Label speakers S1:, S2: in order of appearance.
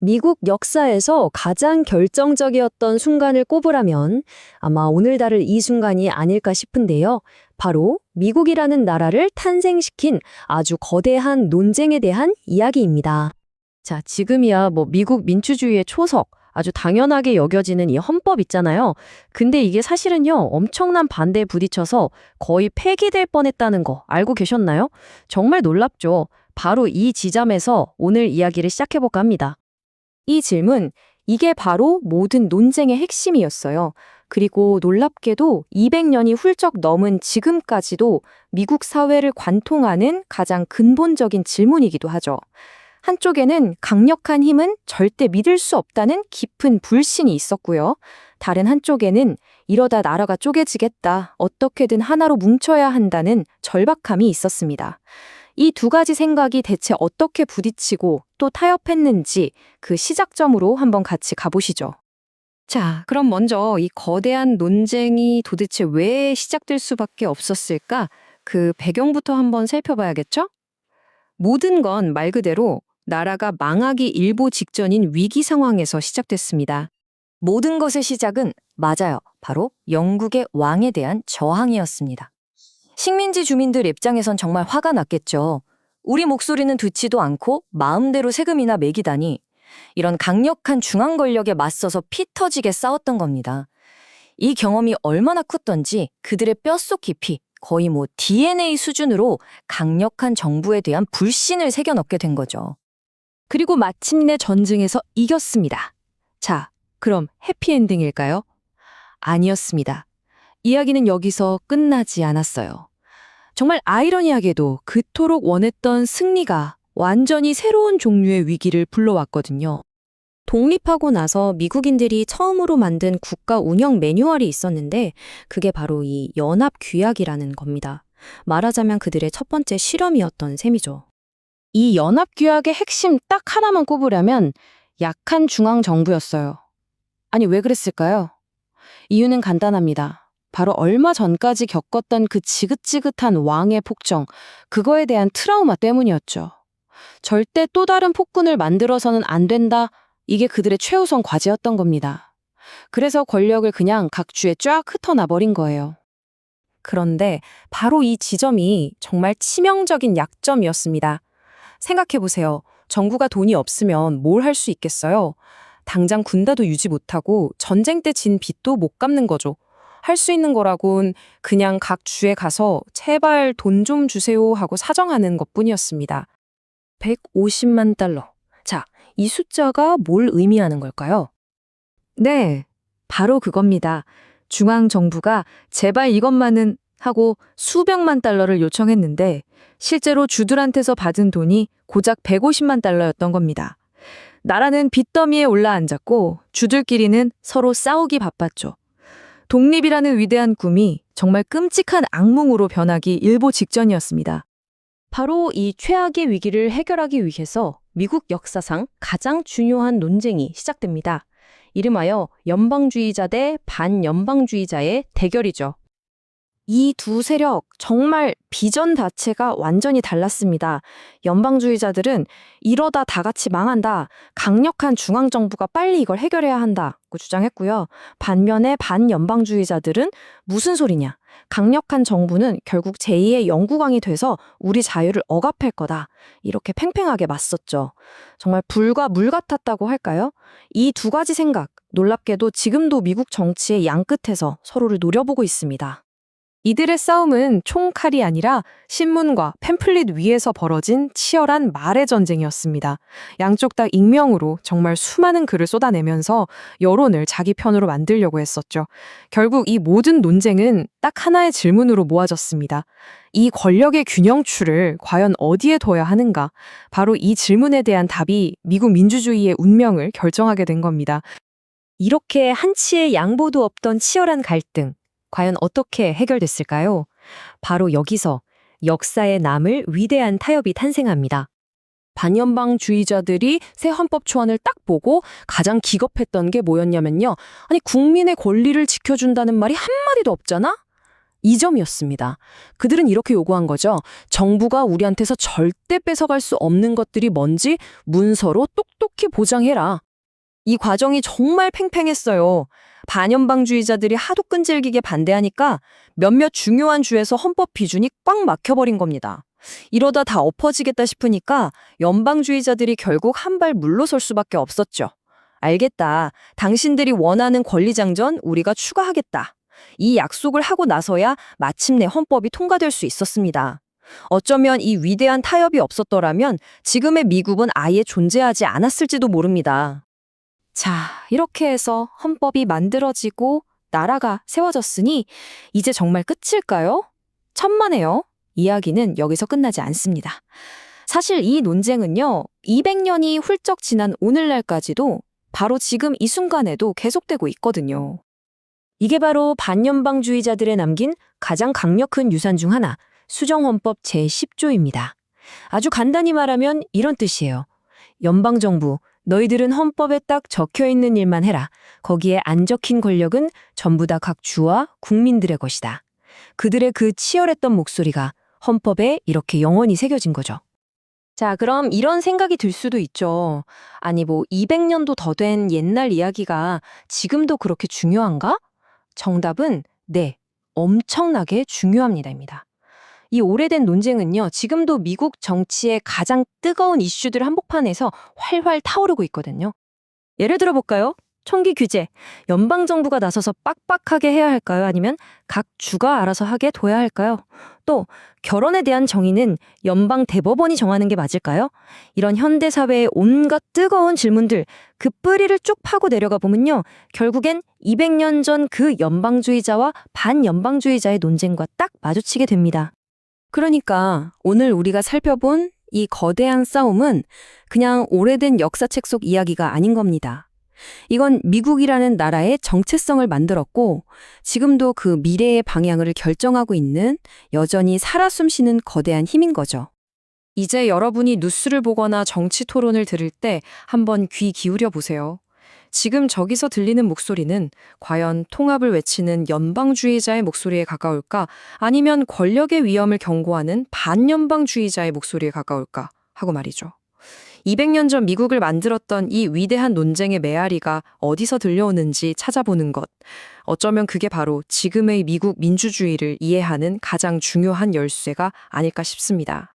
S1: 미국 역사에서 가장 결정적이었던 순간을 꼽으라면 아마 오늘 다룰 이 순간이 아닐까 싶은데요. 바로 미국이라는 나라를 탄생시킨 아주 거대한 논쟁에 대한 이야기입니다. 자, 지금이야 미국 민주주의의 초석, 아주 당연하게 여겨지는 이 헌법 있잖아요. 근데 이게 사실은요, 엄청난 반대에 부딪혀서 거의 폐기될 뻔했다는 거 알고 계셨나요? 정말 놀랍죠. 바로 이 지점에서 오늘 이야기를 시작해볼까 합니다. 이 질문, 이게 바로 모든 논쟁의 핵심이었어요. 그리고 놀랍게도 200년이 훌쩍 넘은 지금까지도 미국 사회를 관통하는 가장 근본적인 질문이기도 하죠. 한쪽에는 강력한 힘은 절대 믿을 수 없다는 깊은 불신이 있었고요. 다른 한쪽에는 이러다 나라가 쪼개지겠다, 어떻게든 하나로 뭉쳐야 한다는 절박함이 있었습니다. 이 두 가지 생각이 대체 어떻게 부딪히고 또 타협했는지 그 시작점으로 한번 같이 가보시죠. 자, 그럼 먼저 이 거대한 논쟁이 도대체 왜 시작될 수밖에 없었을까? 그 배경부터 한번 살펴봐야겠죠? 모든 건 말 그대로 나라가 망하기 일보 직전인 위기 상황에서 시작됐습니다. 모든 것의 시작은 맞아요. 바로 영국의 왕에 대한 저항이었습니다. 식민지 주민들 입장에선 정말 화가 났겠죠. 우리 목소리는 듣지도 않고 마음대로 세금이나 매기다니, 이런 강력한 중앙 권력에 맞서서 피 터지게 싸웠던 겁니다. 이 경험이 얼마나 컸던지 그들의 뼛속 깊이 거의 DNA 수준으로 강력한 정부에 대한 불신을 새겨넣게 된 거죠. 그리고 마침내 전쟁에서 이겼습니다. 자, 그럼 해피엔딩일까요? 아니었습니다. 이야기는 여기서 끝나지 않았어요. 정말 아이러니하게도 그토록 원했던 승리가 완전히 새로운 종류의 위기를 불러왔거든요. 독립하고 나서 미국인들이 처음으로 만든 국가 운영 매뉴얼이 있었는데 그게 바로 이 연합규약이라는 겁니다. 말하자면 그들의 첫 번째 실험이었던 셈이죠. 이 연합규약의 핵심 딱 하나만 꼽으려면 약한 중앙정부였어요. 아니, 왜 그랬을까요? 이유는 간단합니다. 바로 얼마 전까지 겪었던 그 지긋지긋한 왕의 폭정, 그거에 대한 트라우마 때문이었죠. 절대 또 다른 폭군을 만들어서는 안 된다, 이게 그들의 최우선 과제였던 겁니다. 그래서 권력을 그냥 각 주에 쫙 흩어놔버린 거예요. 그런데 바로 이 지점이 정말 치명적인 약점이었습니다. 생각해보세요. 정부가 돈이 없으면 뭘 할 수 있겠어요? 당장 군대도 유지 못하고 전쟁 때 진 빚도 못 갚는 거죠. 할 수 있는 거라곤 그냥 각 주에 가서 제발 돈 좀 주세요 하고 사정하는 것뿐이었습니다. 150만 달러. 자, 이 숫자가 뭘 의미하는 걸까요? 네, 바로 그겁니다. 중앙정부가 제발 이것만은 하고 수백만 달러를 요청했는데 실제로 주들한테서 받은 돈이 고작 150만 달러였던 겁니다. 나라는 빚더미에 올라앉았고 주들끼리는 서로 싸우기 바빴죠. 독립이라는 위대한 꿈이 정말 끔찍한 악몽으로 변하기 일보 직전이었습니다. 바로 이 최악의 위기를 해결하기 위해서 미국 역사상 가장 중요한 논쟁이 시작됩니다. 이름하여 연방주의자 대 반연방주의자의 대결이죠. 이 두 세력, 정말 비전 자체가 완전히 달랐습니다. 연방주의자들은 이러다 다 같이 망한다, 강력한 중앙정부가 빨리 이걸 해결해야 한다고 주장했고요. 반면에 반연방주의자들은 무슨 소리냐, 강력한 정부는 결국 제2의 영국왕이 돼서 우리 자유를 억압할 거다, 이렇게 팽팽하게 맞섰죠. 정말 불과 물 같았다고 할까요? 이 두 가지 생각, 놀랍게도 지금도 미국 정치의 양끝에서 서로를 노려보고 있습니다. 이들의 싸움은 총칼이 아니라 신문과 팸플릿 위에서 벌어진 치열한 말의 전쟁이었습니다. 양쪽 다 익명으로 정말 수많은 글을 쏟아내면서 여론을 자기 편으로 만들려고 했었죠. 결국 이 모든 논쟁은 딱 하나의 질문으로 모아졌습니다. 이 권력의 균형추를 과연 어디에 둬야 하는가? 바로 이 질문에 대한 답이 미국 민주주의의 운명을 결정하게 된 겁니다. 이렇게 한치의 양보도 없던 치열한 갈등, 과연 어떻게 해결됐을까요? 바로 여기서 역사에 남을 위대한 타협이 탄생합니다. 반연방주의자들이 새 헌법 초안을 딱 보고 가장 기겁했던 게 뭐였냐면요. 아니, 국민의 권리를 지켜준다는 말이 한마디도 없잖아?
S2: 이 점이었습니다. 그들은 이렇게 요구한 거죠. 정부가 우리한테서 절대 뺏어갈 수 없는 것들이 뭔지 문서로 똑똑히 보장해라.
S1: 이 과정이 정말 팽팽했어요. 반연방주의자들이 하도 끈질기게 반대하니까 몇몇 중요한 주에서 헌법 비준이 꽉 막혀버린 겁니다. 이러다 다 엎어지겠다 싶으니까 연방주의자들이 결국 한 발 물러설 수밖에 없었죠. 알겠다. 당신들이 원하는 권리장전 우리가 추가하겠다. 이 약속을 하고 나서야 마침내 헌법이 통과될 수 있었습니다. 어쩌면 이 위대한 타협이 없었더라면 지금의 미국은 아예 존재하지 않았을지도 모릅니다.
S2: 자, 이렇게 해서 헌법이 만들어지고 나라가 세워졌으니 이제 정말 끝일까요? 천만에요. 이야기는 여기서 끝나지 않습니다. 사실 이 논쟁은요, 200년이 훌쩍 지난 오늘날까지도 바로 지금 이 순간에도 계속되고 있거든요.
S1: 이게 바로 반연방주의자들의 남긴 가장 강력한 유산 중 하나, 수정헌법 제10조입니다. 아주 간단히 말하면 이런 뜻이에요. 연방정부, 너희들은 헌법에 딱 적혀있는 일만 해라. 거기에 안 적힌 권력은 전부 다 각 주와 국민들의 것이다. 그들의 그 치열했던 목소리가 헌법에 이렇게 영원히 새겨진 거죠. 자, 그럼 이런 생각이 들 수도 있죠. 아니, 200년도 더 된 옛날 이야기가 지금도 그렇게 중요한가? 정답은 네, 엄청나게 중요합니다입니다. 이 오래된 논쟁은요, 지금도 미국 정치의 가장 뜨거운 이슈들 한복판에서 활활 타오르고 있거든요. 예를 들어 볼까요? 총기 규제, 연방정부가 나서서 빡빡하게 해야 할까요? 아니면 각 주가 알아서 하게 둬야 할까요? 또 결혼에 대한 정의는 연방 대법원이 정하는 게 맞을까요? 이런 현대사회의 온갖 뜨거운 질문들, 그 뿌리를 쭉 파고 내려가 보면요. 결국엔 200년 전 그 연방주의자와 반연방주의자의 논쟁과 딱 마주치게 됩니다. 그러니까 오늘 우리가 살펴본 이 거대한 싸움은 그냥 오래된 역사책 속 이야기가 아닌 겁니다. 이건 미국이라는 나라의 정체성을 만들었고 지금도 그 미래의 방향을 결정하고 있는 여전히 살아 숨쉬는 거대한 힘인 거죠. 이제 여러분이 뉴스를 보거나 정치 토론을 들을 때 한번 귀 기울여 보세요. 지금 저기서 들리는 목소리는 과연 통합을 외치는 연방주의자의 목소리에 가까울까? 아니면 권력의 위험을 경고하는 반연방주의자의 목소리에 가까울까? 하고 말이죠. 200년 전 미국을 만들었던 이 위대한 논쟁의 메아리가 어디서 들려오는지 찾아보는 것. 어쩌면 그게 바로 지금의 미국 민주주의를 이해하는 가장 중요한 열쇠가 아닐까 싶습니다.